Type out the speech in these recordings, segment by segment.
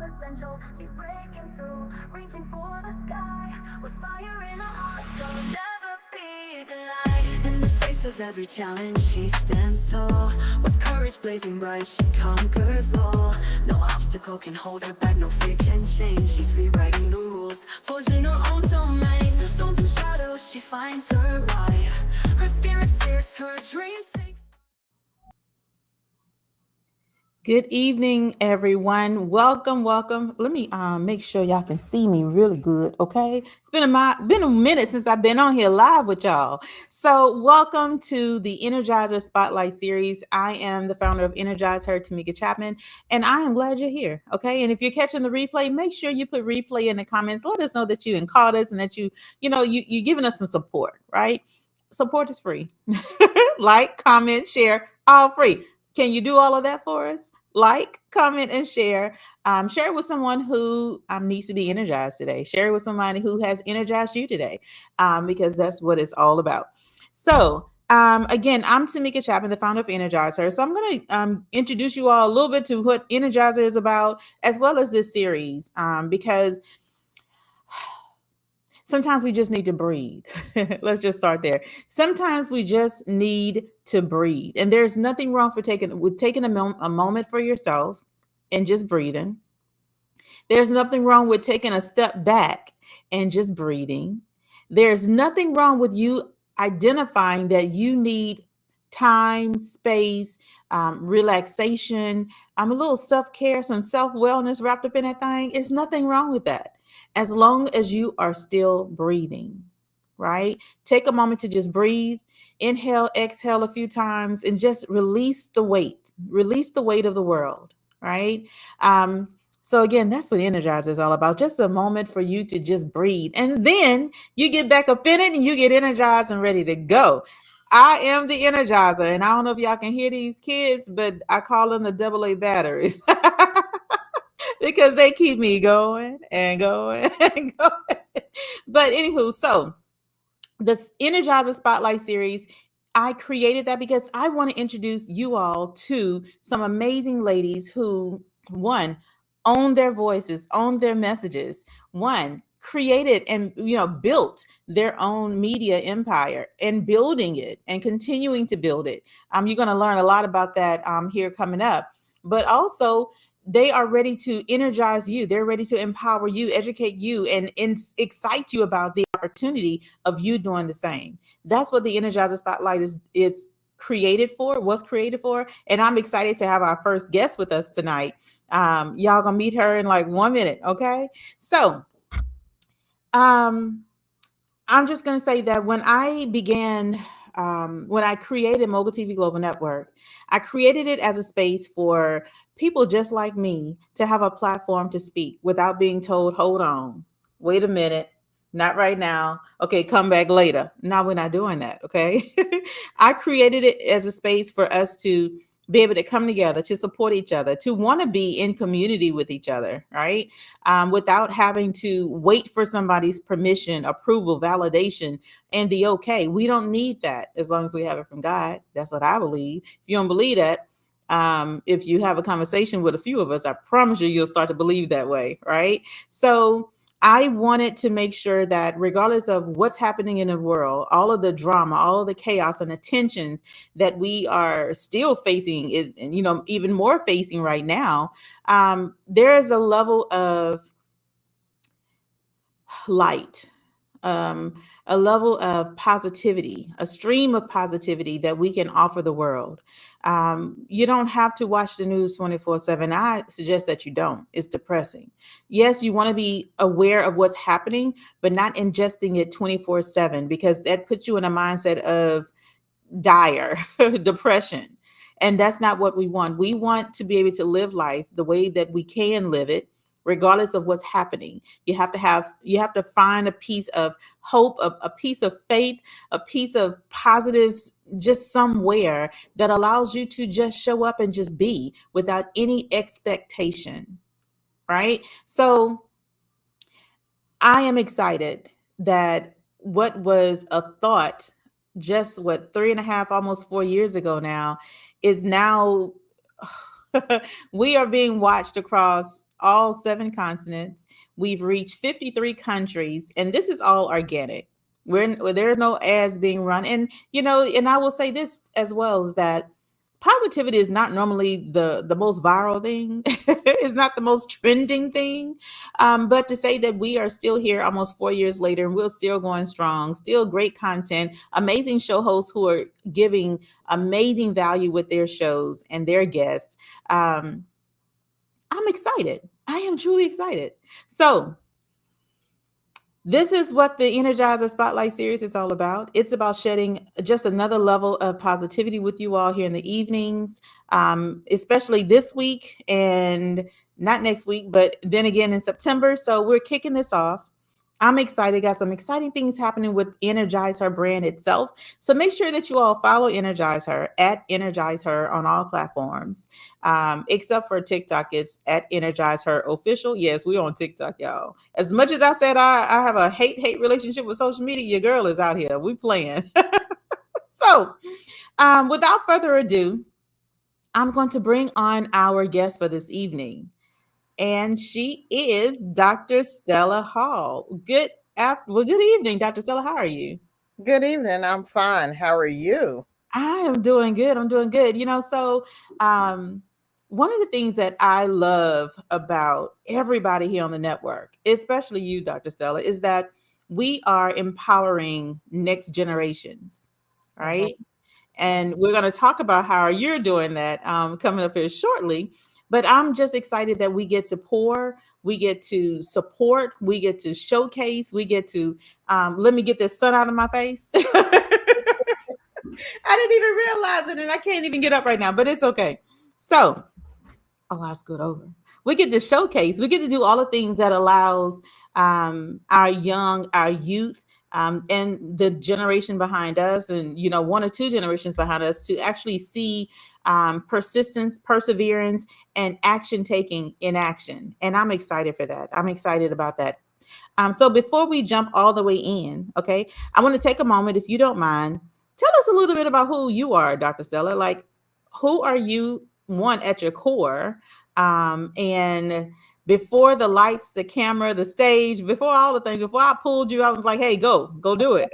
Essential. She's breaking through, reaching for the sky with fire in her heart. She'll never be denied. In the face of every challenge, she stands tall. With courage blazing bright, she conquers all. No obstacle can hold her back, no fear can change. She's rewriting the rules, forging her own domain. Through storms and shadows, she finds her light. Her spirit fierce, her dreams take. Good evening, everyone. Welcome. Let me make sure y'all can see me really good, okay? It's been a minute since I've been on here live with y'all. So welcome to the Energizer Spotlight Series. I am the founder of energizeHER, Tameka Chapman, and I am glad you're here, okay? And if you're catching the replay, make sure you put replay in the comments. Let us know that you didn't call us and that you're giving us some support, right? Support is free. Like, comment, share, all free. Can you do all of that for us? Like, comment, and share. Share it with someone who needs to be energized today. Share it with somebody who has energized you today, because that's what it's all about. So, again, I'm Tameka Chapman, the founder of energizeHER. So I'm going to introduce you all a little bit to what Energizer is about, as well as this series, because sometimes we just need to breathe. Let's just start there. Sometimes we just need to breathe. And there's nothing wrong with taking a moment for yourself and just breathing. There's nothing wrong with taking a step back and just breathing. There's nothing wrong with you identifying that you need time, space, relaxation, a little self-care, some self-wellness wrapped up in that thing. It's nothing wrong with that, as long as you are still breathing, right? Take a moment to just breathe, inhale, exhale a few times, and just release the weight of the world, right? So again, that's what Energizer is all about. Just a moment for you to just breathe. And then you get back up in it and you get energized and ready to go. I am the Energizer. And I don't know if y'all can hear these kids, but I call them the AA batteries. Because they keep me going and going and going. But anywho, so this Energizer Spotlight Series, I created that because I want to introduce you all to some amazing ladies who, one, own their voices, own their messages, one, created and built their own media empire and building it and continuing to build it. You're going to learn a lot about that here coming up. But also, they are ready to energize you. They're ready to empower you, educate you, and excite you about the opportunity of you doing the same. That's what the Energizer Spotlight is created for, was created for. And I'm excited to have our first guest with us tonight. Y'all gonna meet her in like 1 minute, okay? So, I'm just gonna say that when I created Mogul TV Global Network, I created it as a space for people just like me to have a platform to speak without being told, hold on, wait a minute, not right now. Okay, come back later. No, we're not doing that, okay? I created it as a space for us to be able to come together, to support each other, to want to be in community with each other, right? Without having to wait for somebody's permission, approval, validation, and the okay. We don't need that as long as we have it from God. That's what I believe. If you don't believe that, if you have a conversation with a few of us, I promise you'll start to believe that way, right? So I wanted to make sure that regardless of what's happening in the world, all of the drama, all of the chaos and the tensions that we are still facing, and even more facing right now, there is a level of light, a level of positivity, a stream of positivity that we can offer the world. You don't have to watch the news 24/7. I suggest that you don't. It's depressing. Yes, you want to be aware of what's happening, but not ingesting it 24/7, because that puts you in a mindset of dire depression. And that's not what we want. We want to be able to live life the way that we can live it, regardless of what's happening. You have to find a piece of hope, a piece of faith, a piece of positives just somewhere that allows you to just show up and just be without any expectation, right? So I am excited that what was a thought just 3.5, almost 4 years ago now, is now We are being watched across all 7 continents. We've reached 53 countries, and this is all organic. There are no ads being run. And, and I will say this as well is that positivity is not normally the most viral thing. It's not the most trending thing. But to say that we are still here almost 4 years later and we're still going strong, still great content, amazing show hosts who are giving amazing value with their shows and their guests. um, I'm excited. I am truly excited. So, this is what the Energizer Spotlight series is all about. It's about shedding just another level of positivity with you all here in the evenings, especially this week and not next week, but then again in September. So we're kicking this off. I'm excited. Got some exciting things happening with Energize Her brand itself. So make sure that you all follow Energize Her at Energize Her on all platforms, except for TikTok. It's at Energize Her Official. Yes, we're on TikTok, y'all. As much as I said I have a hate relationship with social media, your girl is out here. We playing. So, without further ado, I'm going to bring on our guest for this evening, and she is Dr. Stella Hall. Good evening, Dr. Stella. How are you? Good evening. I'm fine. How are you? I am doing good. I'm doing good. So one of the things that I love about everybody here on the network, especially you, Dr. Stella, is that we are empowering next generations, Mhm. right? And we're going to talk about how you're doing that coming up here shortly. But I'm just excited that we get to pour, we get to support, we get to showcase, we get to let me get this sun out of my face. I didn't even realize it, and I can't even get up right now, but it's okay. So, I'll scoot over. We get to showcase. We get to do all the things that allows our youth, and the generation behind us, and 1 or 2 generations behind us, to actually see persistence, perseverance, and action taking in action. And I'm excited for that. I'm excited about that. So before we jump all the way in, okay, I want to take a moment, if you don't mind, tell us a little bit about who you are, Dr. Stella. Like, who are you, one, at your core? And before the lights, the camera, the stage, before all the things, before I pulled you, I was like, hey, go do it.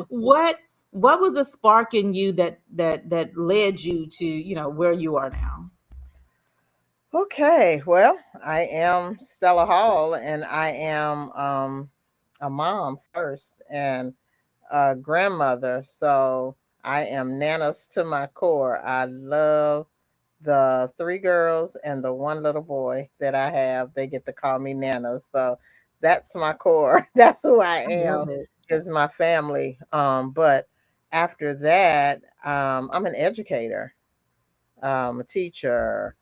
what what was the spark in you that led you to, where you are now? Okay. Well, I am Stella Hall, and I am a mom first and a grandmother. So I am Nana's to my core. I love the 3 girls and the one little boy that I have. They get to call me Nana. So that's my core. That's who I I am. love it. Is my family. But after that, I'm an educator, a teacher.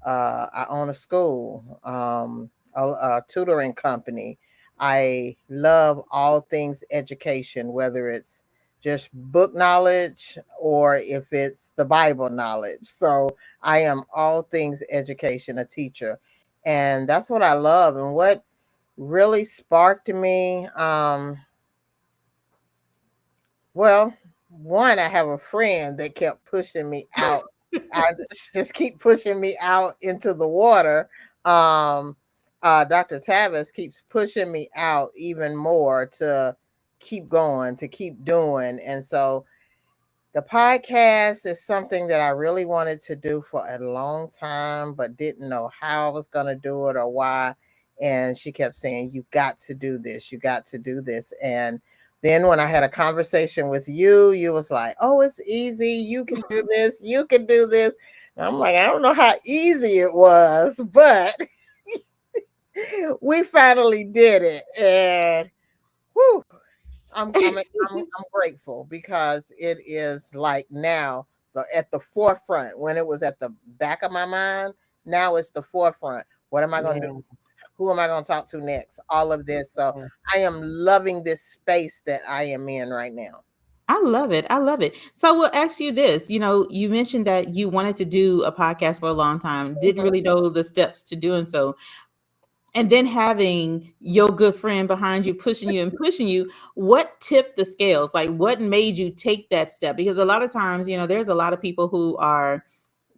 I own a school, a tutoring company. I love all things education, whether it's just book knowledge or if it's the Bible knowledge. So I am all things education, a teacher. And that's what I love. And what really sparked me, well, one, I have a friend that kept pushing me out. I just keep pushing me out into the water. Um, Dr. Tavis keeps pushing me out even more to keep going, to keep doing. And so the podcast is something that I really wanted to do for a long time, but didn't know how I was going to do it or why. And she kept saying, "You got to do this. You got to do this." And then when I had a conversation with you, you was like, "Oh, it's easy. You can do this. You can do this." And I'm like, I don't know how easy it was, but we finally did it. And whew, I'm grateful because it is like now at the forefront. When it was at the back of my mind, now it's the forefront. What am I going to do? Yeah. Who am I going to talk to next? All of this. So I am loving this space that I am in right now. I love it. I love it. So we'll ask you this. You mentioned that you wanted to do a podcast for a long time, didn't Mhm. really know the steps to doing so. And then having your good friend behind you, pushing you and pushing you, what tipped the scales? Like, what made you take that step? Because a lot of times, there's a lot of people who are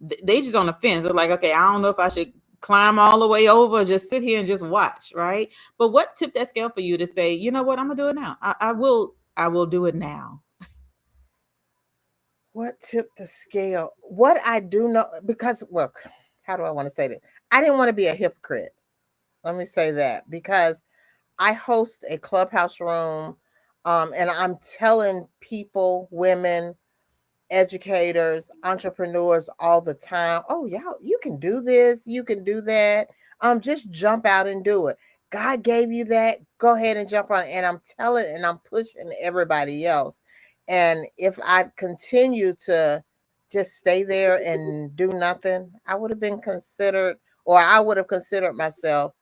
they just on the fence. They're like, okay, I don't know if I should climb all the way over or just sit here and just watch, right? But what tipped that scale for you to say, you know what, I'm gonna do it now. I will do it now. What tipped the scale? What I do know, because look, how do I want to say this? I didn't want to be a hypocrite. Let me say that, because I host a clubhouse room, and I'm telling people, women, educators, entrepreneurs all the time, oh, yeah, you can do this, you can do that. Just jump out and do it. God gave you that. Go ahead and jump on. And I'm telling and I'm pushing everybody else. And if I continue to just stay there and do nothing, I would have been considered, or I would have considered myself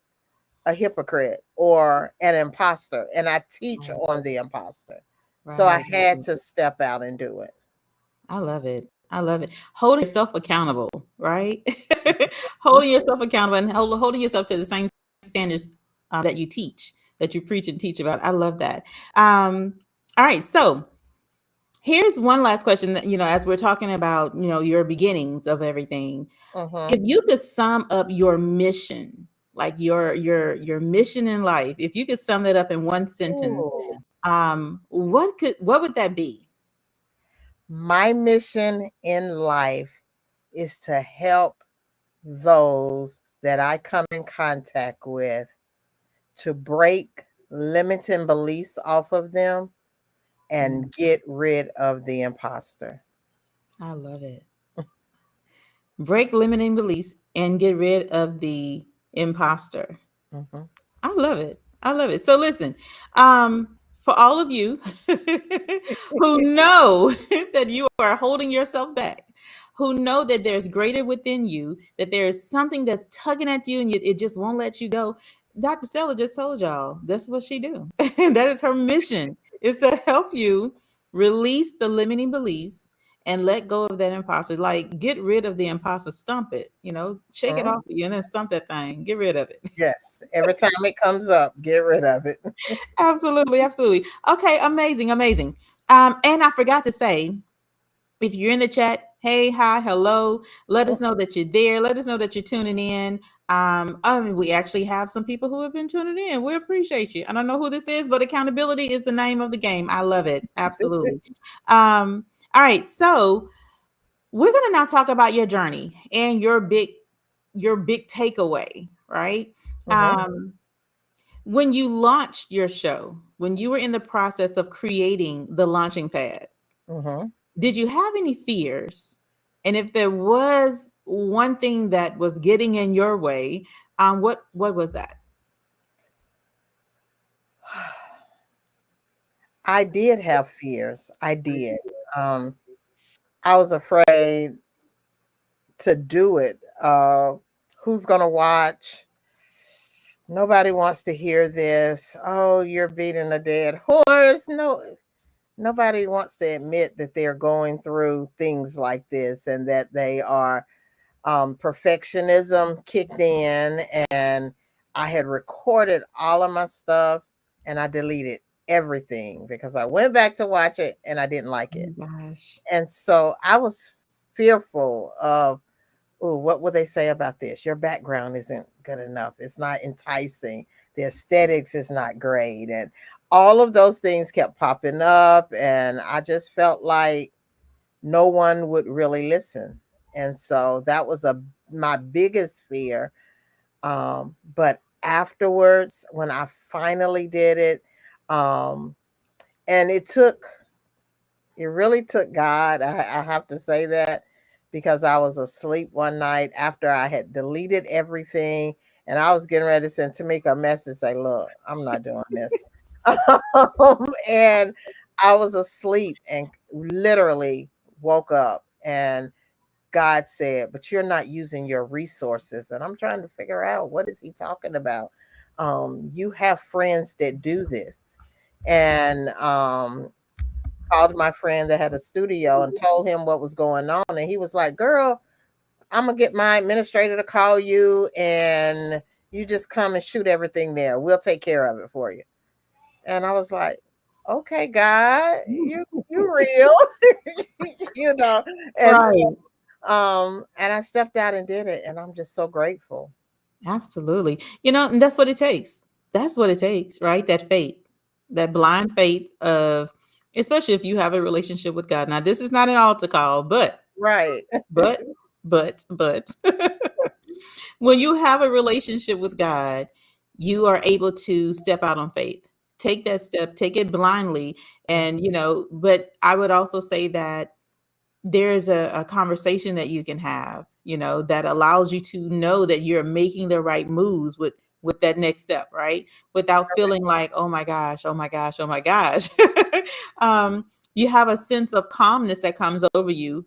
a hypocrite or an imposter. And I teach on the imposter. So I Right. had to step out and do it. I love it. I love it. Holding yourself accountable, right? Holding yourself accountable and holding yourself to the same standards that you teach, that you preach and teach about. I love that. All right. So here's one last question that, as we're talking about, your beginnings of everything. If Mhm. you could sum up your mission, like your mission in life, if you could sum that up in one sentence, Ooh. what would that be? My mission in life is to help those that I come in contact with to break limiting beliefs off of them and get rid of the imposter. I love it. Break limiting beliefs and get rid of the imposter. Mhm. I love it. I love it. So listen, for all of you who know that you are holding yourself back, who know that there's greater within you, that there's something that's tugging at you and it just won't let you go. Dr. Stella just told y'all that's what she do. That is her mission, is to help you release the limiting beliefs and let go of that imposter. Like, get rid of the imposter, stump it, shake it off Mhm. of you and then stump that thing, get rid of it. Yes. Every time it comes up, get rid of it. Absolutely, absolutely. Okay, amazing, amazing. And I forgot to say, if you're in the chat, hey, hi, hello, let us know that you're there. Let us know that you're tuning in. I mean, we actually have some people who have been tuning in. We appreciate you. I don't know who this is, but accountability is the name of the game. I love it. Absolutely. All right, so we're gonna now talk about your journey and your big takeaway, right? Mhm. Um, when you launched your show, when you were in the process of creating the launching pad, Mhm. did you have any fears? And if there was one thing that was getting in your way, what was that? I did have fears. I did. Um, I was afraid to do it. Who's gonna watch? Nobody wants to hear this. Oh, you're beating a dead horse. No, nobody wants to admit that they're going through things like this and that they are, perfectionism kicked in. And I had recorded all of my stuff and I deleted everything because I went back to watch it and I didn't like Oh it. my gosh. And so I was fearful of, oh, what will they say about this? Your background isn't good enough. It's not enticing. The aesthetics is not great. And all of those things kept popping up. And I just felt like no one would really listen. And so that was my biggest fear. But afterwards, when I finally did it, um, and it really took God. I have to say that because I was asleep one night after I had deleted everything and I was getting ready to send Tameka a message say, look, I'm not doing this. And I was asleep and literally woke up and God said, but you're not using your resources. And I'm trying to figure out, what is he talking about? You have friends that do this. And called my friend that had a studio and told him what was going on. And he was like, girl, I'm going to get my administrator to call you and you just come and shoot everything there. We'll take care of it for you. And I was like, okay, God, you real, you know. And so, Right. And I stepped out and did it, and I'm just so grateful. Absolutely. And that's what it takes. That's what it takes, right? That faith, that blind faith of, especially if you have a relationship with God. Now, this is not an altar call, Right. but, but, when you have a relationship with God, you are able to step out on faith. Take that step, take it blindly. And, but I would also say that there's a conversation that you can have, that allows you to know that you're making the right moves with that next step, right? Without feeling like, oh my gosh, oh my gosh, oh my gosh. You have a sense of calmness that comes over you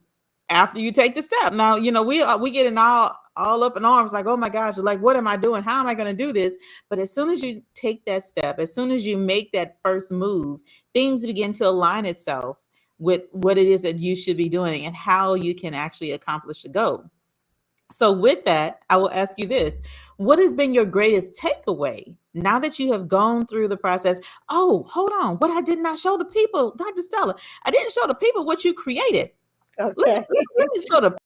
after you take the step. Now, we get in all up in arms, like, oh my gosh, like, what am I doing? How am I going to do this? But as soon as you take that step, as soon as you make that first move, things begin to align itself with what it is that you should be doing and how you can actually accomplish the goal. So with that, I will ask you this. What has been your greatest takeaway now that you have gone through the process? Oh, hold on. What I did not show the people, Dr. Stella, I didn't show the people what you created. Okay. Let me show the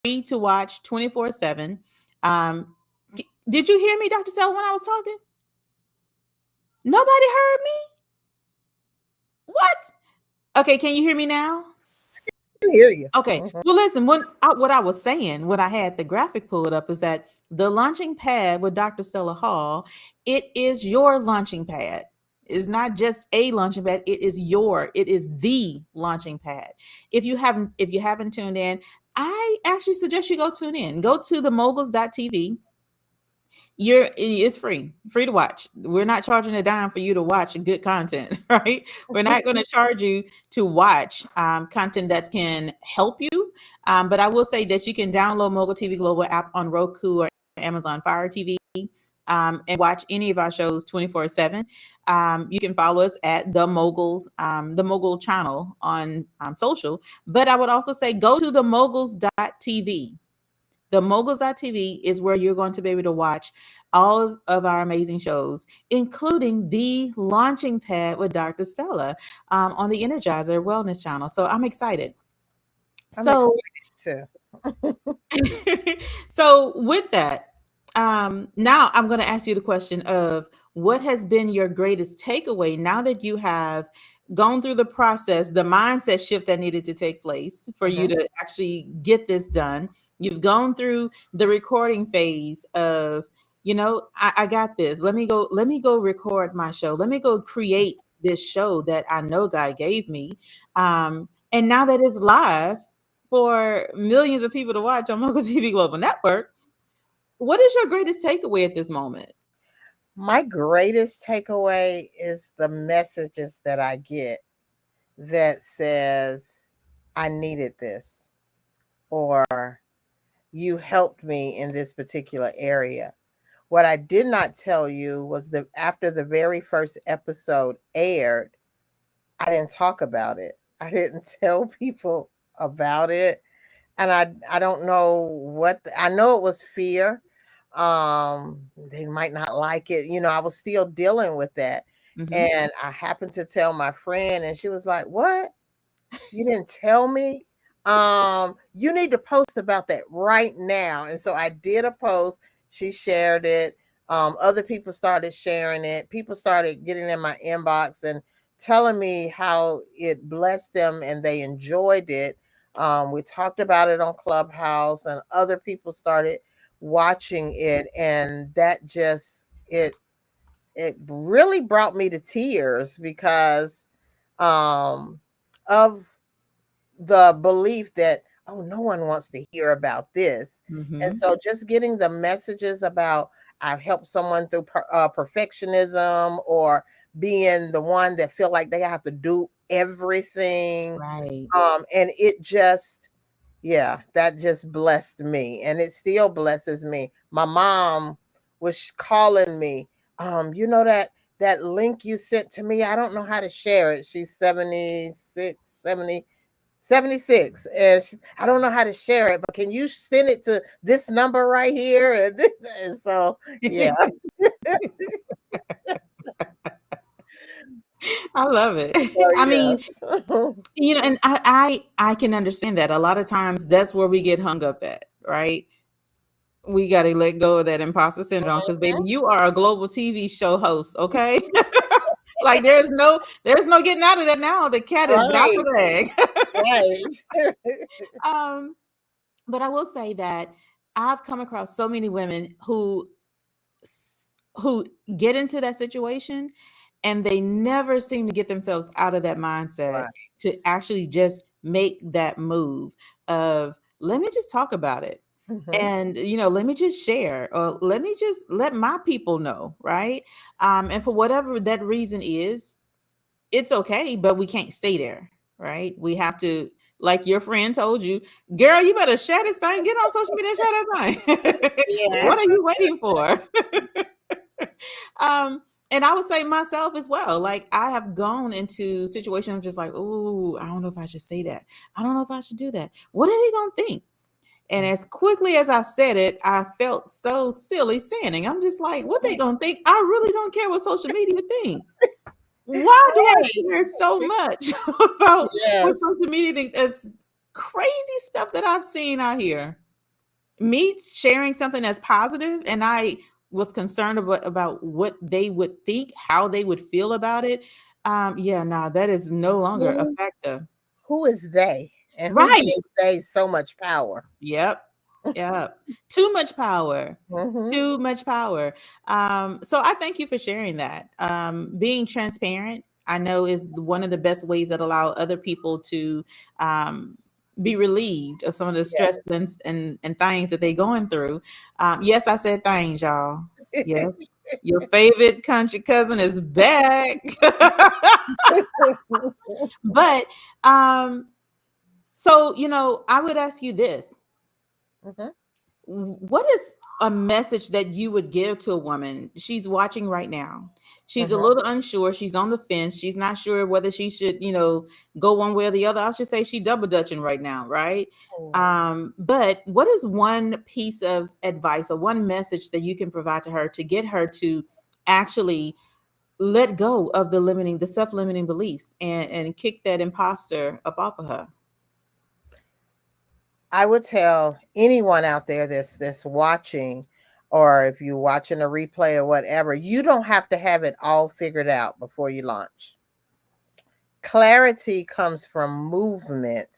free to watch 24/7. Um, did you hear me, Dr. Stella, when I was talking? Nobody heard me? What? Okay, can you hear me now? I can hear you. Okay. Mhm. Well, listen, what I was saying, when I had the graphic pulled up, is that the launching pad with Dr. Stella Hall, it is your launching pad. It's not just a launching pad, it is the launching pad. If you haven't tuned in, I actually suggest you go tune in. Go to the moguls.tv. It's free to watch. We're not charging a dime for you to watch good content, right? We're not going to charge you to watch content that can help you. But I will say that you can download Mogul TV Global app on Roku or Amazon Fire TV, and watch any of our shows 24/7. You can follow us at the Mogul channel on social. But I would also say go to the moguls.tv. The moguls.tv is where you're going to be able to watch all of our amazing shows, including the launching pad with Dr. Stella, on the Energizer Wellness channel. So I'm excited. I'm So excited so with that, now I'm going to ask you the question of what has been your greatest takeaway now that you have gone through the process, the mindset shift that needed to take place for you too. to actually get this done. You've gone through the recording phase of, I got this. Let me go record my show. Let me go create this show that I know God gave me. And now that it's live, for millions of people to watch on Mogul TV Global Network. What is your greatest takeaway at this moment? My greatest takeaway is the messages that I get that says, I needed this, or you helped me in this particular area. What I did not tell you was that after the very first episode aired, I didn't talk about it. I didn't tell people about it. And I don't know I know it was fear. They might not like it. I was still dealing with that. Mhm. And I happened to tell my friend, and she was like, "What? You didn't tell me? You need to post about that right now." And so I did a post. She shared it. Other people started sharing it. People started getting in my inbox and telling me how it blessed them and they enjoyed it. We talked about it on Clubhouse, and other people started watching it, and that just it really brought me to tears because um of the belief that, oh, no one wants to hear about this. And Mhm. so just getting the messages about I've helped someone through perfectionism, or being the one that feel like they have to do everything. Right. And it just, yeah, that just blessed me, and it still blesses me. My mom was calling me, you know that link you sent to me, I don't know how to share it. She's 76, 70, 76, and I don't know how to share it, but can you send it to this number right here? And so, yeah. I love it. So, I mean, yes. and I can understand that. A lot of times that's where we get hung up at, right? We got to let go of that imposter syndrome because baby, you are a global TV show host, okay? Like there's no getting out of that now. The cat is out Right, the bag. right. um, but I will say that I've come across so many women who get into that situation and they never seem to get themselves out of that mindset Right. to actually just make that move of let me just talk about it, Mhm. and let me just share, or let me just let my people know, right? And for whatever that reason is, it's okay, but we can't stay there, right? We have to, like your friend told you, girl, you better share this thing, get on social media and share that thing. What Yes. are you waiting for? um and I would say myself as well, like I have gone into situations just like, oh, I don't know if I should say that, I don't know if I should do that, what are they gonna think? And as quickly as I said it, I felt so silly saying it. I'm just like, what they gonna think? I really don't care what social media thinks. Why do I Right. care so much about what Yes. social media thinks? It's crazy stuff that I've seen out here. Me sharing something that's positive, and I was concerned about what they would think, how they would feel about it. Yeah, nah, that is no longer Who effective. who is they? And who Right. gave they so much power? Yep. Yep. Too much power. Mhm. Too much power. So I thank you for sharing that. Being transparent, I know, is one of the best ways that allow other people to um, be relieved of some of the Yes. stress and things that they're going through. Yes, I said things, y'all. Yes. Your favorite country cousin is back. But so I would ask you this: Mhm. what is a message that you would give to a woman? She's watching right now. She's a Mhm. little unsure. She's on the fence. She's not sure whether she should, go one way or the other. I should say she double dutching right now, right? Oh. But what is one piece of advice or one message that you can provide to her to get her to actually let go of the self-limiting beliefs and kick that imposter up off of her? I would tell anyone out there that's watching, or if you're watching a replay or whatever, you don't have to have it all figured out before you launch. Clarity comes from movement,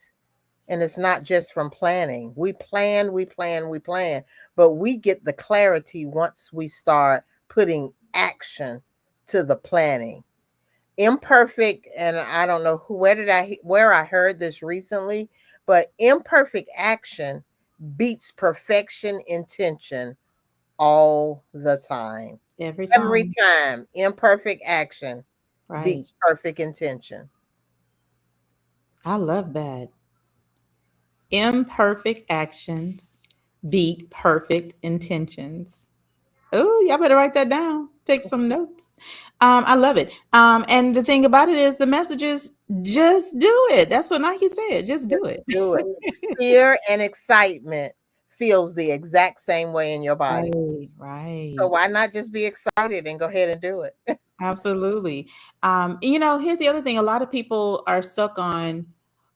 and it's not just from planning. We plan, we plan, we plan, but we get the clarity once we start putting action to the planning. Imperfect, and I don't know where I heard this recently, but imperfect action beats perfection intention all the time. Every Every time. time, imperfect action Right. beats perfect intention. I love that. Imperfect actions beat perfect intentions. Oh, y'all better write that down. Take some notes. I love it. And the thing about it is the message is just do it. That's what Nike said. Just do Just it. do it. Fear and excitement feels the exact same way in your body. Right, So right. why not just be excited and go ahead and do it? Absolutely. Here's the other thing. A lot of people are stuck on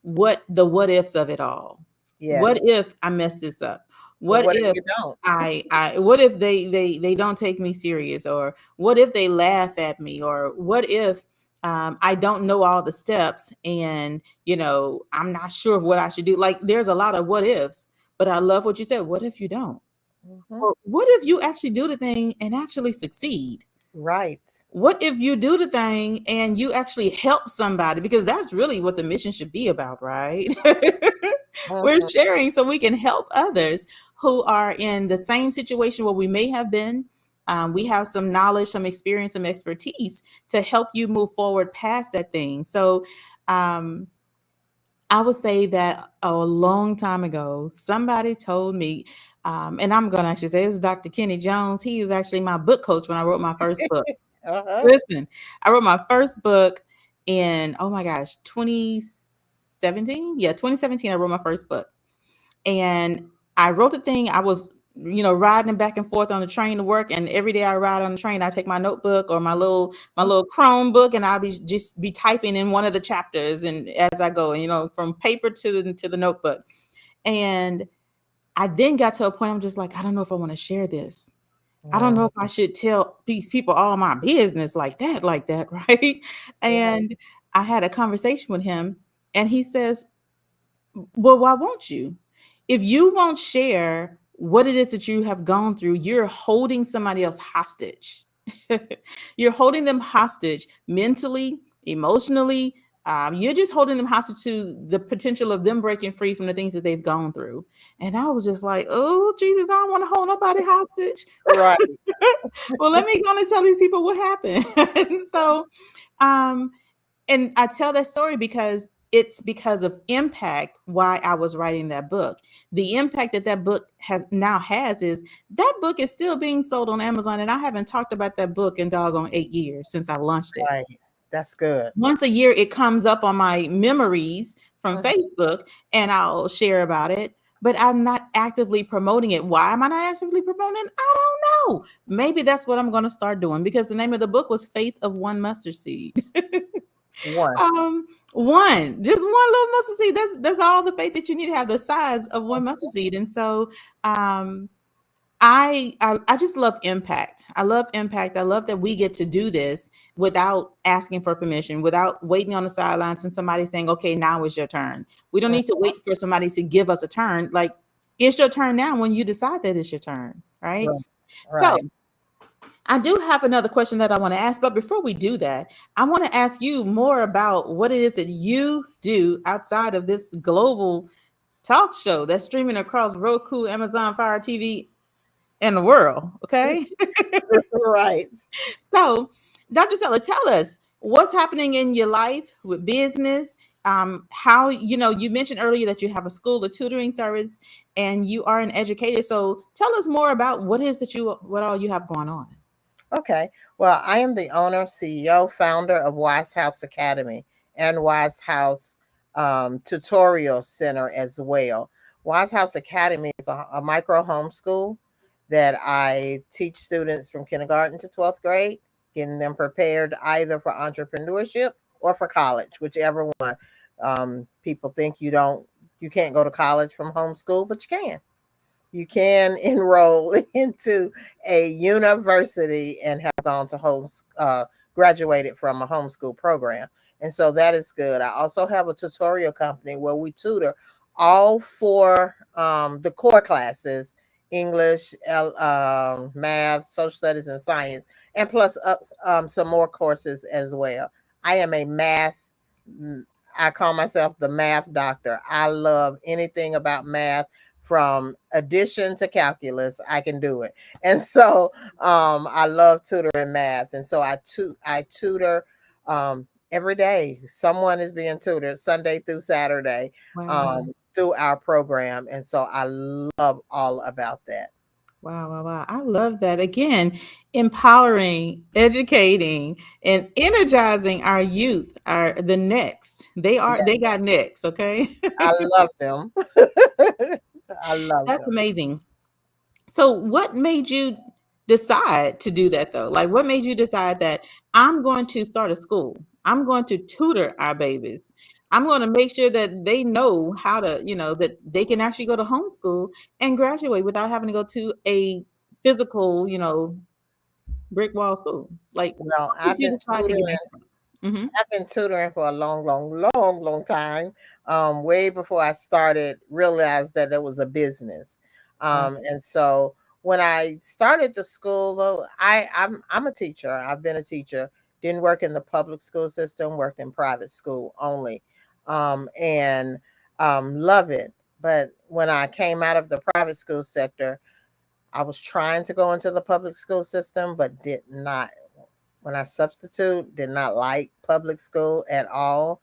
what ifs of it all. What Yes. if I mess this up? But What what if if you don't? I what if they don't take me serious? Or what if they laugh at me? Or what if I don't know all the steps and I'm not sure of what I should do? Like there's a lot of what ifs, but I love what you said. What if you don't? Mhm. Or what if you actually do the thing and actually succeed? Right. What if you do the thing and you actually help somebody? Because that's really what the mission should be about, right? We're Mhm. sharing so we can help others who are in the same situation where we may have been. We have some knowledge, some experience, some expertise to help you move forward past that thing. So, um, I would say that a long time ago, somebody told me, and I'm going to actually say it was Dr. Kenny Jones. He was actually my book coach when I wrote my first book. Uh-huh. Listen, I wrote my first book in, oh my gosh, 2017. Yeah, 2017, I wrote my first book. And I wrote the thing. I was, riding back and forth on the train to work. And every day I ride on the train, I take my notebook or my little Chromebook, and I'll be typing in one of the chapters and as I go, from paper to the notebook. And I then got to a point I'm just like, I don't know if I want to share this. I don't know Mm, if I should tell these people all my business like that, right? right. And I had a conversation with him, and he says, well, why won't you? If you won't share what it is that you have gone through, you're holding somebody else hostage. You're holding them hostage mentally, emotionally. You're just holding them hostage to the potential of them breaking free from the things that they've gone through. And I was just like, oh, Jesus, I don't want to hold nobody hostage. Right. Well, let me go and tell these people what happened. And so, um, and I tell that story because it's because of impact why I was writing that book. The impact that that book has is that book is still being sold on Amazon, and I haven't talked about that book in doggone 8 years since I launched it. Right. That's good. Once a year, it comes up on my memories from Mhm. Facebook, and I'll share about it. But I'm not actively promoting it. Why am I not actively promoting it? I don't know. Maybe that's what I'm going to start doing because the name of the book was Faith of One Mustard Seed. One. One, just one little mustard seed. That's all the faith that you need to have, the size of one mustard seed. And so, um, I just love impact. I love impact. I love that we get to do this without asking for permission, without waiting on the sidelines and somebody saying, "Okay, now is your turn." We don't Mhm. need to wait for somebody to give us a turn. Like it's your turn now when you decide that it's your turn, right? Right. So Right. I do have another question that I want to ask, but before we do that, I want to ask you more about what it is that you do outside of this global talk show that's streaming across Roku, Amazon Fire TV, and the world. Okay. Right. So, Dr. Stella, tell us what's happening in your life with business. How, you mentioned earlier that you have a school, a tutoring service, and you are an educator. So tell us more about what all you have going on. Okay. Well, I am the owner, CEO, founder of Wise House Academy and Wise House Tutorial Center as well. Wise House Academy is a micro homeschool that I teach students from kindergarten to 12th grade, getting them prepared either for entrepreneurship or for college, whichever one. People think you can't go to college from homeschool, but you can. You can enroll into a university and have gone to graduated from a homeschool program. And so that is good. I also have a tutorial company where we tutor all four the core classes: English, math, social studies, and science, and plus some more courses as well. I am a mm, I call myself the math doctor. I love anything about math, from addition to calculus. I can do it. And so I love tutoring math. And so I tutor every day. Someone is being tutored Sunday through Saturday Wow. through our program. And so I love all about that. Wow, wow, wow. I love that. Again, empowering, educating, and energizing our youth are the next. They Yes, got next, okay? I love them. I love That's them. amazing. So what made you decide to do that though? Like what made you decide that I'm going to start a school? I'm going to tutor our babies. I'm going to make sure that they know how to, that they can actually go to homeschool and graduate without having to go to a physical, brick wall school. Like, Well, how did you decide to get into that? Hmm. I've been tutoring for a long, long, long, long time. Way before I started, realized that it was a business. Wow. And so when I started the school, though, I'm a teacher. I've been a teacher. Didn't work in the public school system. Worked in private school only, and love it. But when I came out of the private school sector, I was trying to go into the public school system, but did not. When I substitute, did not like public school at all.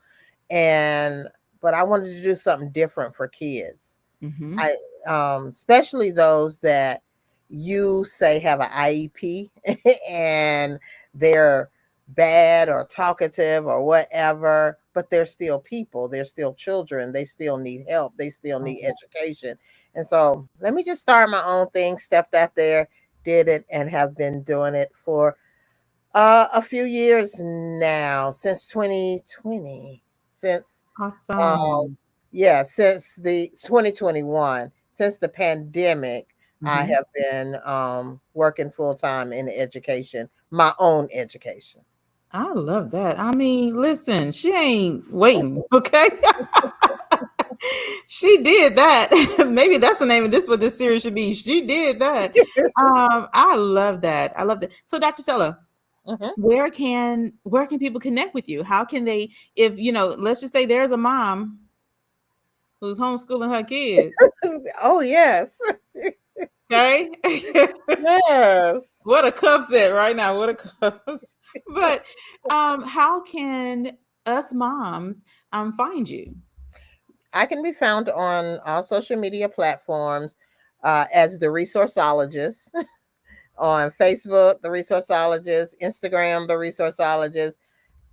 And but I wanted to do something different for kids. Mm-hmm. I especially those that you say have an IEP and they're bad or talkative or whatever, but they're still people, they're still children, they still need help, they still need education. And so let me just start my own thing, stepped out there, did it, and have been doing it for a few years now, since 2020, since um, Awesome. yeah, since the 2021, since the pandemic, I Mm-hmm. have been working full time in education, my own education. I love that. I mean, listen, she ain't waiting, okay? She did that. Maybe that's the name of this what this series should be. She did that. I love that. I love that. So Dr. Stella, Mhm. where can people connect with you? How can they, if let's just say there's a mom who's homeschooling her kids, Oh yes, okay? yes. What a cup set right now. What a cups. But how can us moms find you? I can be found on all social media platforms as the resourceologist. On Facebook, the resourceologist, Instagram, the resourceologist,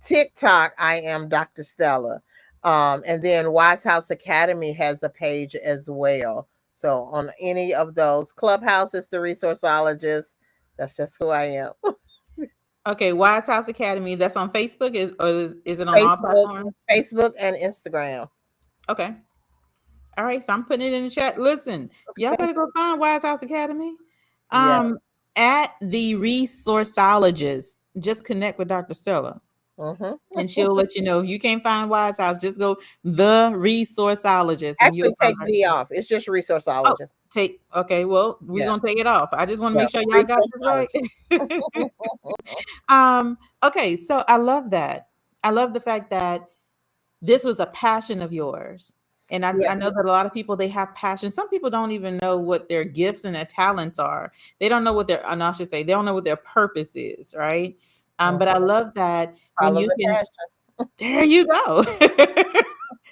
TikTok, I am Dr. Stella. And then Wise House Academy has a page as well. So on any of those, Clubhouse is the resourceologist. That's just who I am. Okay, Wise House Academy. That's on Facebook. Is it on all Facebook, platforms? Facebook and Instagram. Okay. All right. So I'm putting it in the chat. Listen, y'all better go find Wise House Academy. Um, Yes. at the resourceologist, just connect with Dr. Stella. Hmm. And she'll let you know if you can't find Wise House, just go the resourceologist and you'll Actually, find take her. D off. It's just Oh, resourceologist. take okay. Well, we're Yeah. gonna take it off. I just want to Yeah. make sure y'all got this right. Resourceologist. Okay, so I love that. I love the fact that this was a passion of yours. And I Yes. know that a lot of people they have passion. Some people don't even know what their gifts and their talents are. They don't know what their and I should say they don't know what their purpose is, right? But I Mhm. love that when Follow you the can passion. there you go.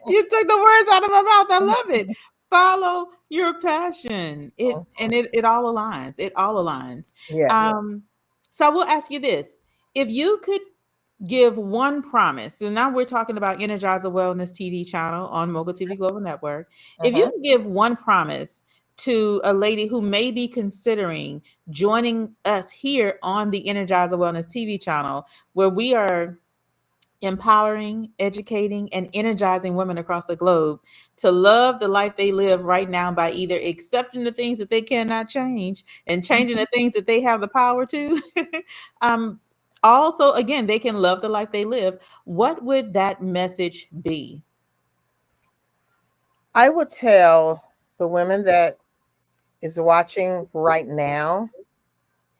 You took the words out of my mouth. I love it. Follow your passion. It all aligns. It all aligns. Yes. Um, so I will ask you this. If you could give one promise, and now we're talking about Energizer Wellness TV channel on Mogul TV Global Network. If you Mhm. could give one promise to a lady who may be considering joining us here on the Energizer Wellness TV channel, where we are empowering, educating, and energizing women across the globe to love the life they live right now by either accepting the things that they cannot change and changing the things that they have the power to. um, Also, again, they can love the life they live. What would that message be? I would tell the women that is watching right now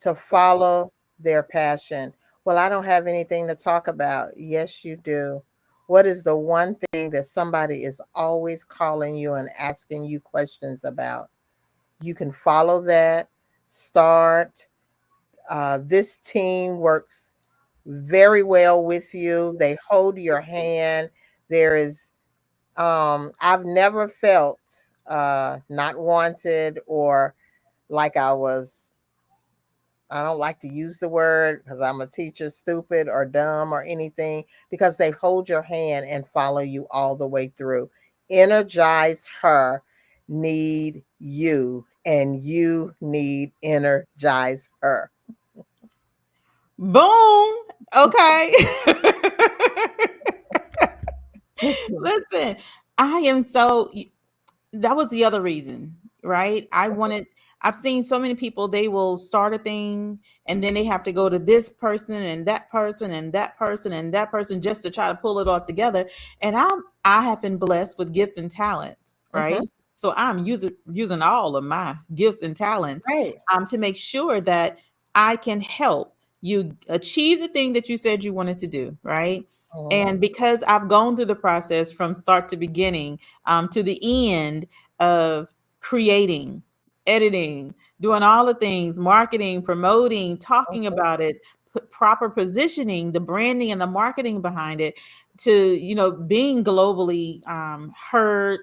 to follow their passion. Well, I don't have anything to talk about. Yes, you do. What is the one thing that somebody is always calling you and asking you questions about? You can follow that. Start. This team works very well with you. They hold your hand. There is I've never felt not wanted or like I don't like to use the word because I'm a teacher, stupid or dumb or anything, because they hold your hand and follow you all the way through. Energize her, need you, and you need energize her. Boom. Okay. Listen, I am so that was the other reason, right? I've seen so many people, they will start a thing and then they have to go to this person and that person and that person and that person just to try to pull it all together. And I have been blessed with gifts and talents, right? Hmm. So I'm using all of my gifts and talents Right. to make sure that I can help you achieve the thing that you said you wanted to do, right? Mhm. And because I've gone through the process from start to beginning, to the end of creating, editing, doing all the things, marketing, promoting, talking Mhm. about it, proper positioning, the branding and the marketing behind it. to being globally heard,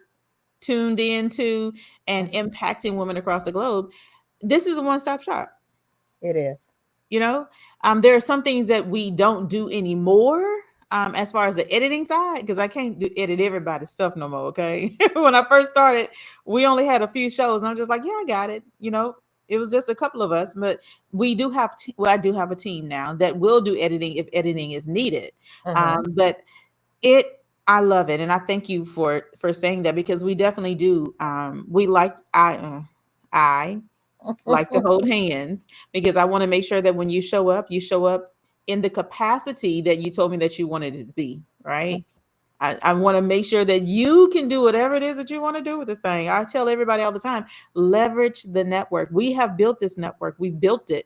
tuned into, and impacting women across the globe. This is a one-stop shop. It is. you know there are some things that we don't do anymore, as far as the editing side, because I can't edit everybody's stuff no more. Okay. When I first started, we only had a few shows, and I'm just like, yeah, I got it. It was just a couple of us, but we do have well, I do have a team now that will do editing if editing is needed. Mm-hmm. But it I love it, and I thank you for saying that, because we definitely do. We liked I like to hold hands, because I want to make sure that when you show up in the capacity that you told me that you wanted it to be, right? I want to make sure that you can do whatever it is that you want to do with this thing. I tell everybody all the time, leverage the network. We have built this network. We built it.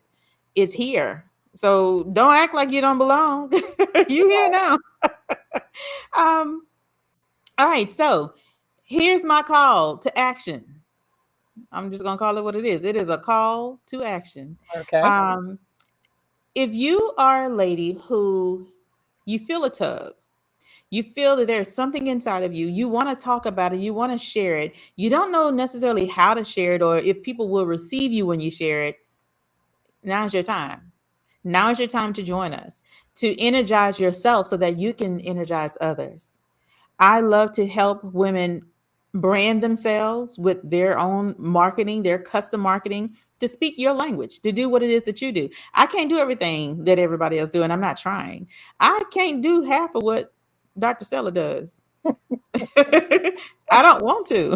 It's here. So don't act like you don't belong. You here now. um, all right. So here's my call to action. I'm just gonna call it what it is. It is a call to action. Okay. Um, if you are a lady who you feel a tug, you feel that there's something inside of you, you want to talk about it, you want to share it, you don't know necessarily how to share it or if people will receive you when you share it, now's your time. Now is your time to join us, to energize yourself so that you can energize others. I love to help women brand themselves with their own marketing, their custom marketing, to speak your language, to do what it is that you do. I can't do everything that everybody else do, and I'm not trying. I can't do half of what Dr. Stella does. I don't want to.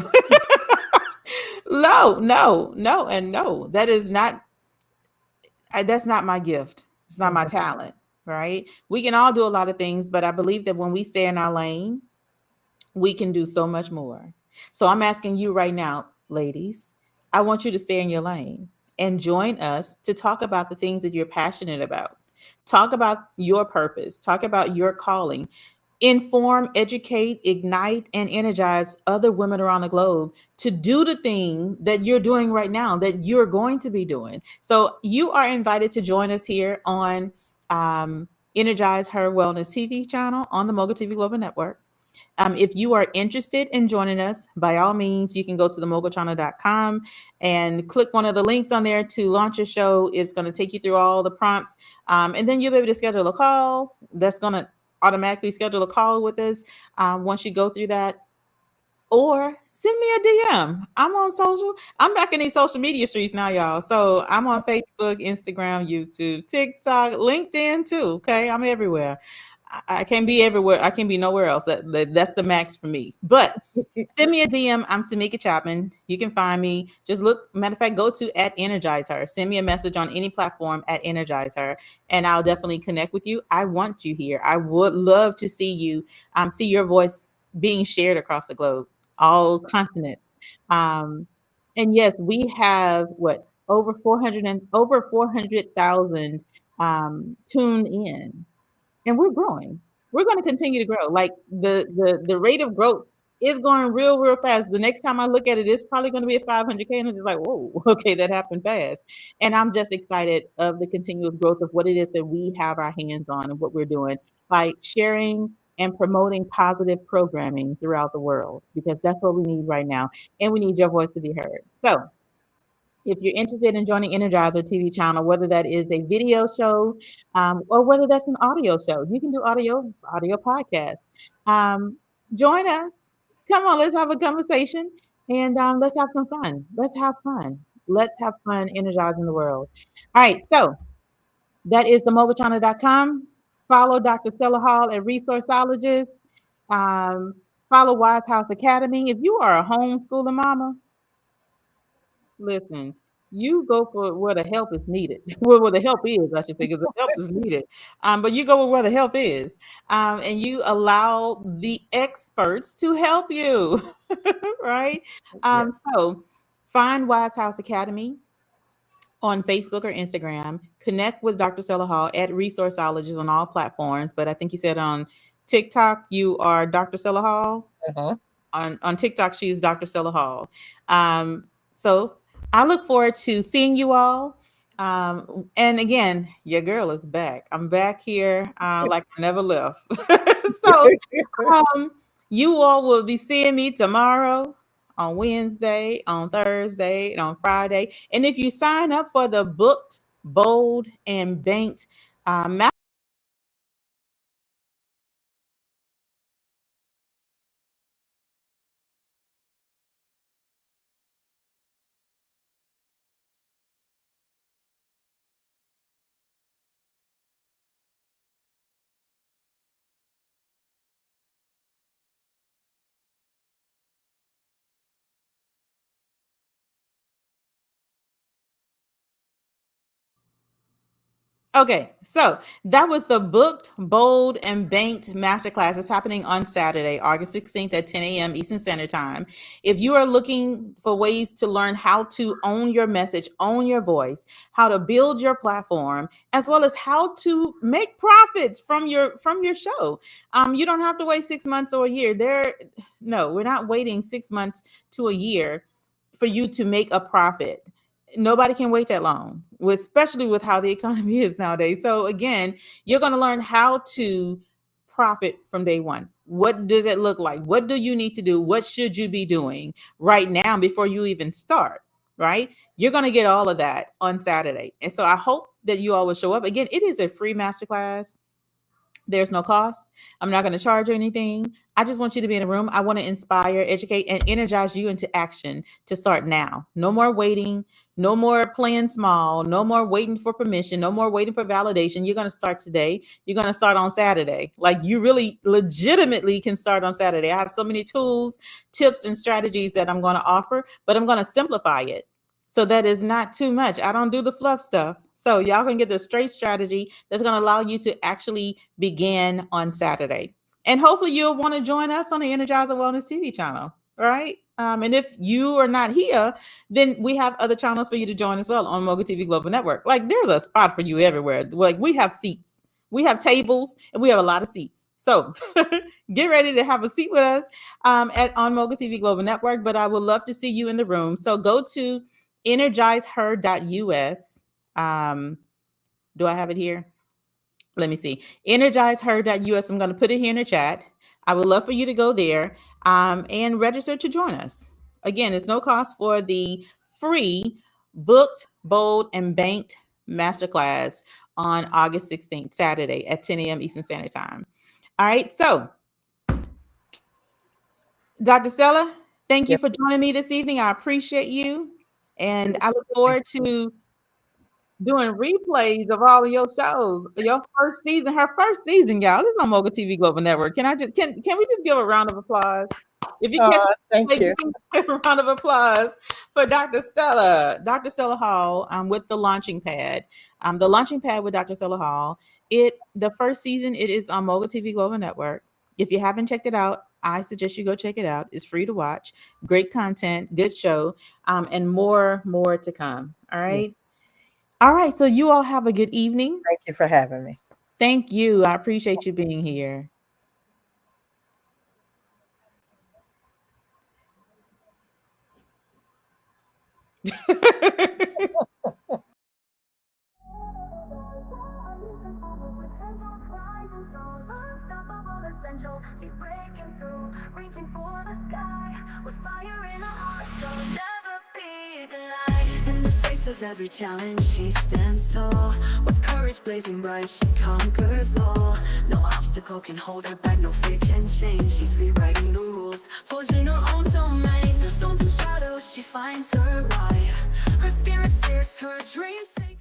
No, no, no, and no. That's not my gift. It's not my Mhm. talent, right? We can all do a lot of things, but I believe that when we stay in our lane, we can do so much more. So I'm asking you right now, ladies, I want you to stay in your lane and join us to talk about the things that you're passionate about. Talk about your purpose, talk about your calling. Inform, educate, ignite, and energize other women around the globe to do the thing that you're doing right now, that you're going to be doing. So you are invited to join us here on Energize Her Wellness TV channel on the Mogul TV Global Network. If you are interested in joining us, by all means, you can go to themogulchannel.com and click one of the links on there to launch a show. It's going to take you through all the prompts. And then you'll be able to schedule a call. That's going to automatically schedule a call with us once you go through that. Or send me a DM. I'm on social. I'm back in these social media streets now, y'all. So I'm on Facebook, Instagram, YouTube, TikTok, LinkedIn too. Okay. I'm everywhere. I can't be everywhere. I can't be nowhere else. That's the max for me. But send me a DM. I'm Tameka Chapman. You can find me. Just look. Matter of fact, go to at energizeHER. Send me a message on any platform at energizeHER, and I'll definitely connect with you. I want you here. I would love to see you. See your voice being shared across the globe, all continents. Um, and yes, we have what over 400,000 tuned in, and we're growing. We're going to continue to grow. Like the rate of growth is going real fast. The next time I look at it, it's probably going to be at 500K, and I'm just like, whoa, okay, that happened fast. And I'm just excited of the continuous growth of what it is that we have our hands on and what we're doing by sharing and promoting positive programming throughout the world, because that's what we need right now, and we need your voice to be heard. So if you're interested in joining Energizer TV channel, whether that is a video show or whether that's an audio show, you can do audio podcast. Join us. Come on, let's have a conversation and let's have some fun. Let's have fun. Let's have fun energizing the world. All right, so that is themogulchannel.com. Follow Dr. Stella Hall at Resourceologist. Um, Follow Wise House Academy. If you are a homeschooling mama, listen, you go for where the help is needed. Well, where the help is, I should say, because the help is needed. But you go where the help is, and you allow the experts to help you, right? Yeah. So find Wise House Academy on Facebook or Instagram. Connect with Dr. Stella Hall at Resourceologist on all platforms. But I think you said on TikTok you are Dr. Stella Hall. Uh-huh. On TikTok, she's Dr. Stella Hall. So I look forward to seeing you all. And again, your girl is back. I'm back here like I never left. So you all will be seeing me tomorrow, on Wednesday, on Thursday, and on Friday. And if you sign up for the booked, bold, and banked Okay, so that was the booked, bold, and banked masterclass. It's happening on Saturday, August 16th at 10 a.m. Eastern Standard Time. If you are looking for ways to learn how to own your message, own your voice, how to build your platform, as well as how to make profits from your show, you don't have to wait 6 months or a year. No, we're not waiting 6 months to a year for you to make a profit. Nobody can wait that long, especially with how the economy is nowadays. So again, you're going to learn how to profit from day one. What does it look like? What do you need to do? What should you be doing right now before you even start? Right? You're going to get all of that on Saturday. And so I hope that you all will show up. Again, it is a free masterclass. There's no cost. I'm not going to charge you anything. I just want you to be in a room. I want to inspire, educate, and energize you into action to start now. No more waiting. No more playing small. No more waiting for permission. No more waiting for validation. You're going to start today. You're going to start on Saturday. Like, you really legitimately can start on Saturday. I have so many tools, tips, and strategies that I'm going to offer, but I'm going to simplify it so that is not too much. I don't do the fluff stuff. So y'all can get the straight strategy that's going to allow you to actually begin on Saturday. And hopefully you'll want to join us on the Energizer Wellness TV channel, right? And if you are not here, then we have other channels for you to join as well on Moga TV Global Network. Like, there's a spot for you everywhere. Like, we have seats, we have tables, and we have a lot of seats. So get ready to have a seat with us on Moga TV Global Network. But I would love to see you in the room. So go to energizeher.us. Do I have it here? Let me see. energizeher.us. I'm going to put it here in the chat. I would love for you to go there and register to join us. Again, it's no cost for the free booked, bold, and banked masterclass on August 16th, Saturday at 10 a.m. Eastern Standard Time. All right. So, Dr. Stella, thank you for joining me this evening. I appreciate you. And I look forward to doing replays of all of your shows. Your first season, her first season, y'all. This is on Moga TV Global Network. Can we just give a round of applause? If you catch thank you. A round of applause for Dr. Stella Hall with the launching pad. The launching pad with Dr. Stella Hall. The first season, it is on Moga TV Global Network. If you haven't checked it out, I suggest you go check it out. It's free to watch. Great content, good show, and more to come. All right. Yeah. All right. So you all have a good evening. Thank you for having me. Thank you. I appreciate you being here. She's breaking through, reaching for the sky with fire in her heart. She'll never be denied. In the face of every challenge, she stands tall. With courage blazing bright, she conquers all. No obstacle can hold her back, no fear can change. She's rewriting the rules, forging her own domain. Through storms and shadows, she finds her light. Her spirit fierce, her dreams take.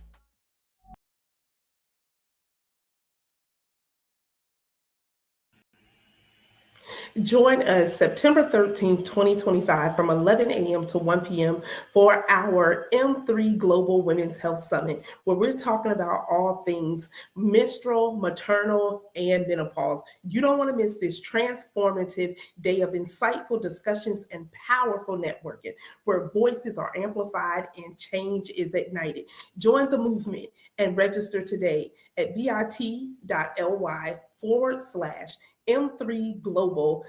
Join us September 13th, 2025 from 11 a.m. to 1 p.m. for our M3 Global Women's Health Summit, where we're talking about all things menstrual, maternal, and menopause. You don't want to miss this transformative day of insightful discussions and powerful networking, where voices are amplified and change is ignited. Join the movement and register today at bit.ly/M3 Global